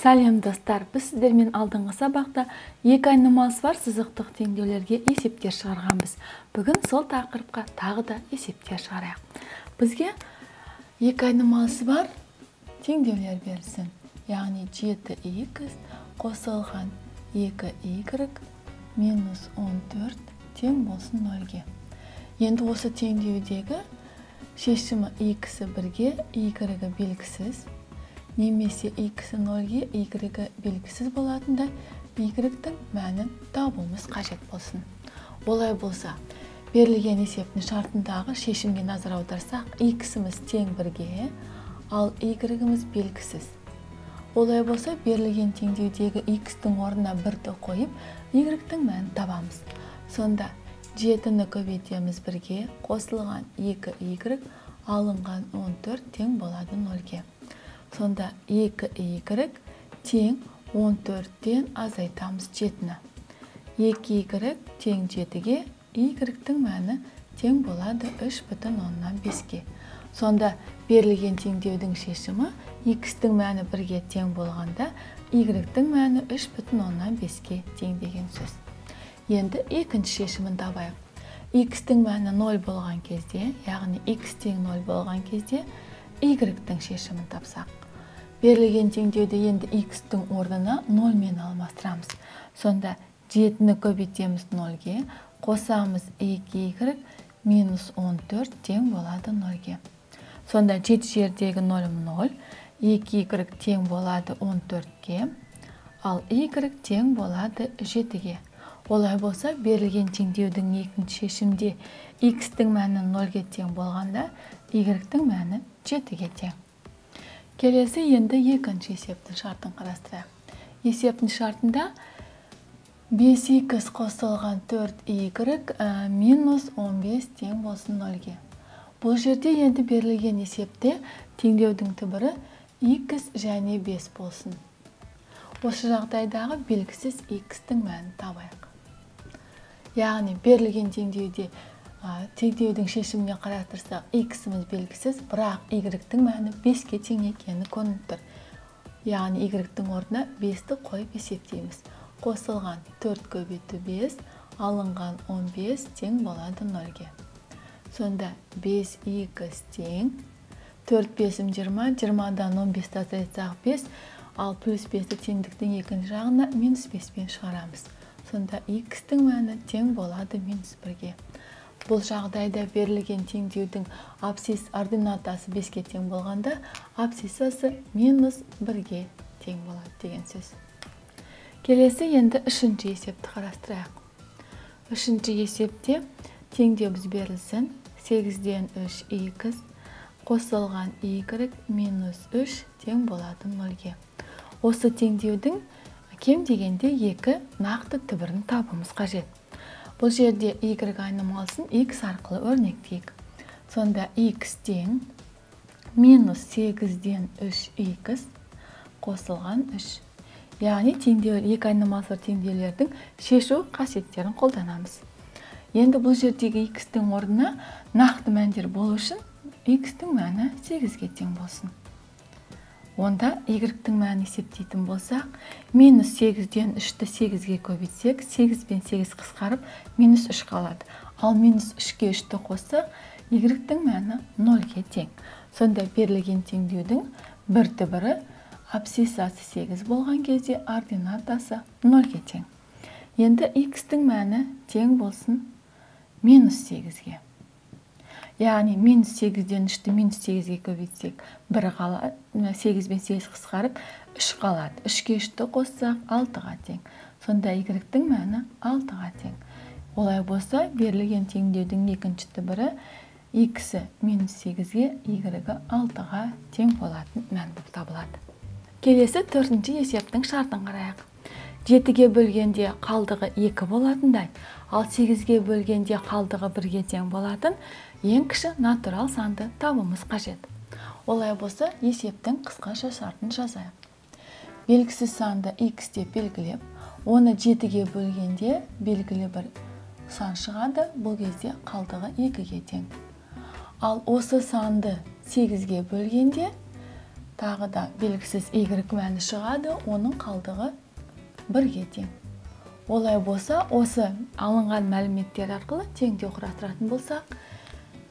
Сәлем достар, біз сіздермен алдыңғы сабақта екі айнымалысы бар сызықтық теңдеулерге есептер шығарғанбыз. Бүгін сол тақырыпқа тағы да есептер шығарайық. Бізге екі айнымалысы бар теңдеулер берілсін. Яғни 7х қосылған 2y минус 14 тең болсын 0-ге. Енді осы теңдеудегі шешімі x-і 1-ге, y-і белгісіз, немесе x-і 0-ге, y-і белгісіз болатында y-тің мәнін табуымыз қажет болсын. Олай болса, берілген есептің шартындағы шешімге назар аударсақ, x-іміз тең 1-ге, ал y-іміз белгісіз. Олай болса, берілген теңдеудегі x-тің орнына 1-ді қойып, y-тің мәнін табамыз. Сонда 7-ні көбейтеміз 1-ге, қосылған 2y алынған 14 тең болады 0-ге. Сонда 2y тең 14-тен азайтамыз 7-ні. 2y тең 7-ге, y-тің мәні тең болады 3,5-ге. Сонда берілген теңдеудің шешімі x-тің мәні 1-ге тең болғанда, y-тің мәні 3,5-ге тең деген сөз. Енді екінші шешімін табайық. X-тің мәні 0 болған кезде, яғни x тең 0 болған кезде, y-тің шешімін тапсақ. Берілген теңдеуді енді x-тің орнына 0 мен алмастырамыз. Сонда 7-ні көбейтеміз 0-ге, қосамыз 2y минус 14 тең болады 0-ге. Сонда 7 жердегі 0-ым 0, 2y тең болады 14-ге, ал y тең болады 7-ге. Олай болса, берілген теңдеудің екінші шешімде x-тің мәні 0-ге тең болғанда, y-тің мәні 7-ге тең. Келесі енді екінші есептің шартын қарастырайық. Есептің шартында 5x қосылған 4y минус 15 тең болсын 0-ге. Бұл жерде енді берілген есепте теңдеудің түбірі x және 5 болсын. Осы жағдайдағы белгісіз x-тің мәнін табайық. Яғни берілген теңдеудің шешіміне қарастырсақ, x-іміз белгісіз, бірақ y-тің мәні 5-ге тең екені көрініп тұр. Яғни y-тің орнына 5-ті қойып есептейміз. Қосылған 4 көбейту 5, алынған 15 тең болады 0-ге. Сонда 5x тең, 4 5-ім 20, 20-дан 15 азайтсақ 5, ал плюс 5-ті теңдіктің екінші жағына минус 5-пен шығарамыз. Сонда x-тің мәні тең болады минус 1-ге. Бұл жағдайда берілген теңдеудің абсцисс ординатасы 5-ге тең болғанда, абсциссасы минус 1-ге тең болады деген сөз. Келесі енді үшінші есепті қарастырайық. Үшінші есепте теңдеуіміз берілсін 8-ден 3x қосылған y минус 3 тең болады 0-ге. Осы теңдеудің кем дегенде 2 нақты түбірін табуымыз қажет. Бұл жерде y айнымалысын x арқылы өрнектейік. Сонда x тең минус 8-ден 3x қосылған 3. Яғни екі айнымалысы бар теңдеулердің шешу қасиеттерін қолданамыз. Енді бұл жердегі x-тің орнына нақты мәндер болу үшін x-тің мәні 8-ге тең болсын. Онда y-тің мәнін есептейтін болсақ, минус 8-ден 3-ті 8-ге көбейтсек, 8 пен 8 қысқарып, минус 3 қалады. Ал минус 3-ге 3-ті қоссақ, y-тің мәні 0-ге тең. Сонда берілген теңдеудің бір түбірі абсциссасы 8 болған кезде ординатасы 0-ге тең. Енді x-тің мәні тең болсын минус 8-ге. Яғни минус 8-ден 3-ті минус 8-ге көбейтсек, 1 қалады, 8 пен 8 қысқарып, 3 қалады. 3-ге 3-ті қоссақ, 6-ға тең. Сонда y-тің мәні 6-ға тең. Олай болса, берілген теңдеудің екінші түбірі x-і минус 8-ге, y-і 6-ға тең болатын мән болып табылады. Келесі төртінші есептің шартын қарайық. 7-ге бөлгенде қалдығы 2 болатындай, ал 8-ге бөлгенде қалдығы 1-ге тең болатын ең кіші натурал санды табуымыз қажет. Олай болса, есептің қысқаша шартын жазайық. Белгісіз санды x деп белгілеп, оны 7-ге бөлгенде белгілі бір сан шығады, бұл кезде қалдығы 2-ге тең. Ал осы санды 8-ге бөлгенде тағы да белгісіз y мәні шығады, оның қалдығы 1-ге тең. Олай болса, осы алынған мәліметтер арқылы теңдеу құрастыратын болсақ,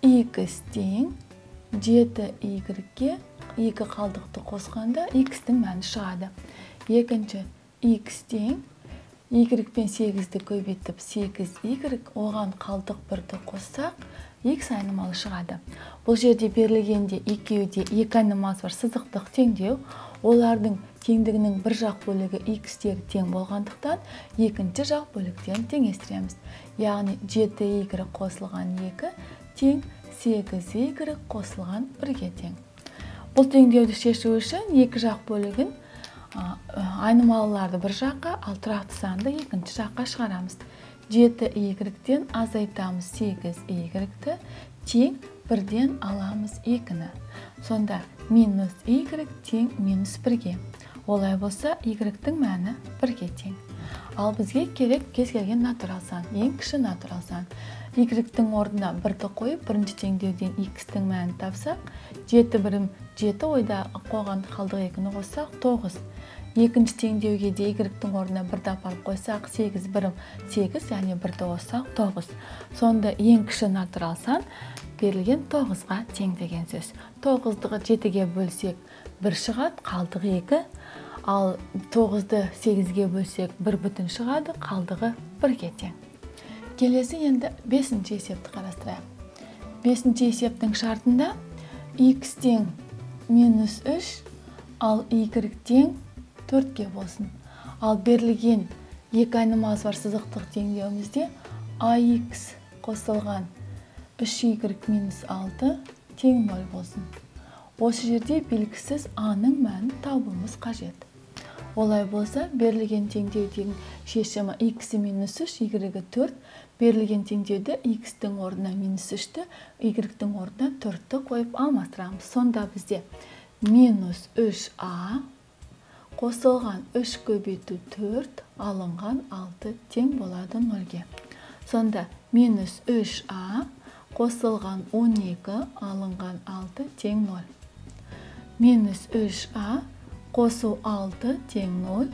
x тең 7y-ге 2 қалдықты қосқанда x-тің мәні шығады. Екінші, x тең y пен 8-ді көбейтіп 8y, оған қалдық 1-ді қоссақ, x айнымалы шығады. Бұл жерде берілгенде екеуде 2 айнымасы бар сызықтық теңдеу, олардың теңдігінің бір жақ бөлігі x-тегі тең болғандықтан, екінші жақ бөліктен теңестіреміз. Яғни 7y қосылған 2 тең 8y қосылған 1-ге тең. Бұл теңдеуді шешу үшін екі жақ бөлігін айнымалыларды бір жаққа, ал тұрақты санды екінші жаққа шығарамыз. 7y-ден азайтамыз 8y-ді, тең 1-ден аламыз 2-ні. Сонда минус y тең минус 1-ге. Олай болса, y-дің мәні 1-ге тең. Ал бізге керек кез келген натурал сан, ең кіші натурал сан. Y-дің орнына 1-ді қойып, бірінші теңдеуден x-дің мәнін тапсақ, 7 бірім 7, ойда қойған қалдық 2-ні қоссақ 9. Екінші теңдеуге де y-дің орнына 1-ді апарып қойсақ, 8 бірім 8, яғни 1-ді қоссақ 9. Сонда ең кіші натурал сан берілген 9-ға тең деген сөз. 9-ды 7-ге бөлсек 1 шығады, қалдығы 2. Ал 9-ды 8-ге бөлсек 1 бүтін шығады, қалдығы 1-ге тең. Келесі енді 5-ші есепті қарастырайық. 5-ші есептің шартында x тең минус 3, ал y тең 4-ге болсын. Ал берілген 2 айнымасы бар сызықтық теңдеуімізде ax қосылған 3y минус 6 тең 0 болсын. Осы жерде белгісіз a-ның мәнін табуымыз қажет. Олай болса, берілген теңдеудің шешімі x минус 3, y 4, берілген теңдеуді x-тің орнына минус 3-ті, y-тің орнына 4-ті қойып алмастырамыз. Сонда бізде минус 3a қосылған 3 көбейту 4 алынған 6 тең болады 0-ге. Сонда минус 3a қосылған 12 алынған 6 тең 0. Минус 3a қосу 6 тең 0.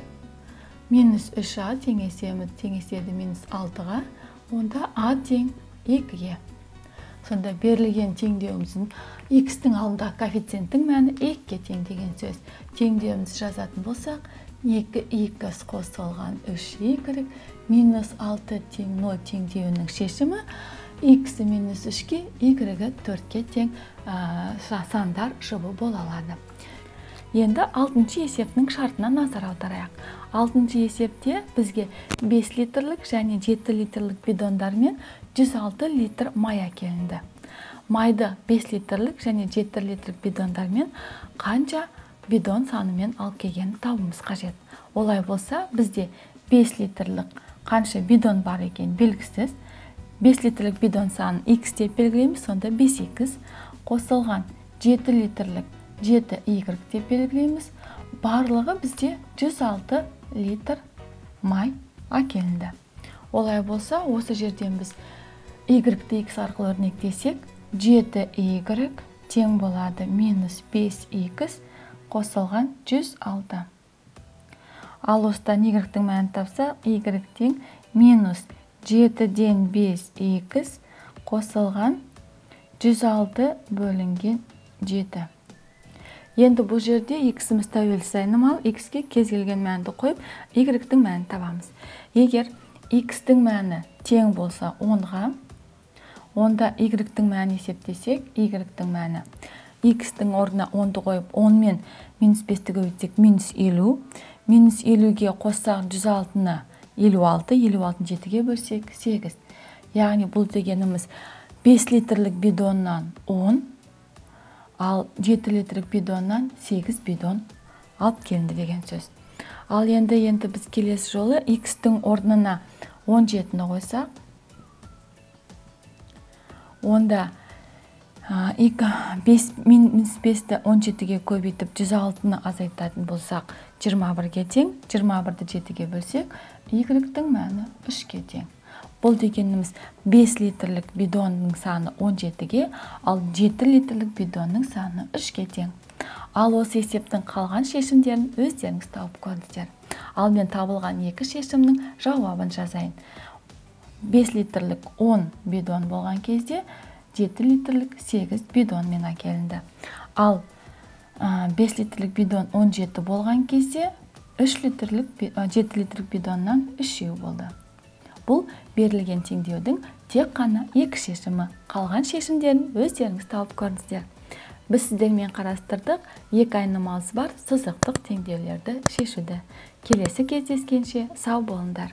Минус 3a теңеседі минус 6-ға. Онда a тең 2-ге. Сонда берілген теңдеуіміздің x-тің алдында коэффициенттің мәні 2-ге тең деген сөз. Теңдеуімізді жазатын болсақ, 2x қосылған 3y минус 6 тең 0 теңдеуінің шешімі x минус 3-ге, y 4-ге тең сандар жұбы бола алады. Енді 6-ші есептің шартына назар аударайық. 6-ші есепте бізге 5 литрлік және 7 литрлік бидондармен 106 литр май әкелінді. Майды 5 литрлік және 7 литрлік бидондармен қанша бидон санымен алып келгенін табуымыз қажет. Олай болса, бізде 5 литрлік қанша бидон бар екен белгісіз. 5 литрлік бидон санын x деп белгілейміз, сонда 5x қосылған 7 литрлік 7y деп белгілейміз. Барлығы бізде 106 литр май әкелінді. Олай болса, осы жерден біз y-ді x арқылы өрнектесек, 7y тең болады минус 5x қосылған 106. Ал осыдан y-дің мәнін тапса, y тең минус 7-ден 5x қосылған 106 бөлінген 7. Енді бұл жерде x-іміз тәуелсіз айнымал, x-ке кез келген мәнді қойып, y-дің мәнін табамыз. Егер x-дің мәні тең болса 10-ға, онда y-дің мәнін есептесек, y-дің мәні x-дің орнына 10-ды қойып, 10 мен минус 5-ті көбейтсек минус 50, минус 50-ге қоссақ 106-ны 56, 56-ны 7-ге бөлсек 8. Яғни бұл дегеніміз 5 литрлік бидоннан 10, ал 7 литрлік бидоннан 8 бидон алып келінді деген сөз. Ал енді біз келесі жолы x-тің орнына 17-ні қойсақ, онда минус 5-ті 17-ге көбейтіп 106-ны азайтатын болсақ 21-ге тең, 21-ді 7-ге бөлсек, y-дің мәні 3-ге тең. Бұл дегеніміз 5 литрлік бидонның саны 17-ге, ал 7 литрлік бидонның саны 3-ге тең. Ал осы есептің қалған шешімдерін өздеріңіз тауып көрдіңіздер. Ал мен табылған екі шешімнің жауабын жазайын. 5 литрлік 10 бидон болған кезде 7 литрлік 8 бидонмен әкелінді. Ал 5 литрлік бидон 17 болған кезде 7 литрлік бидоннан 3 болды. Бұл берілген теңдеудің тек қана екі шешімі. Қалған шешімдерін өздеріңіз тауып көрдіңіздер. Біз сіздермен қарастырдық екі айнымалысы бар сызықтық теңдеулерді шешуді. Келесі кездескенше сау болыңдар.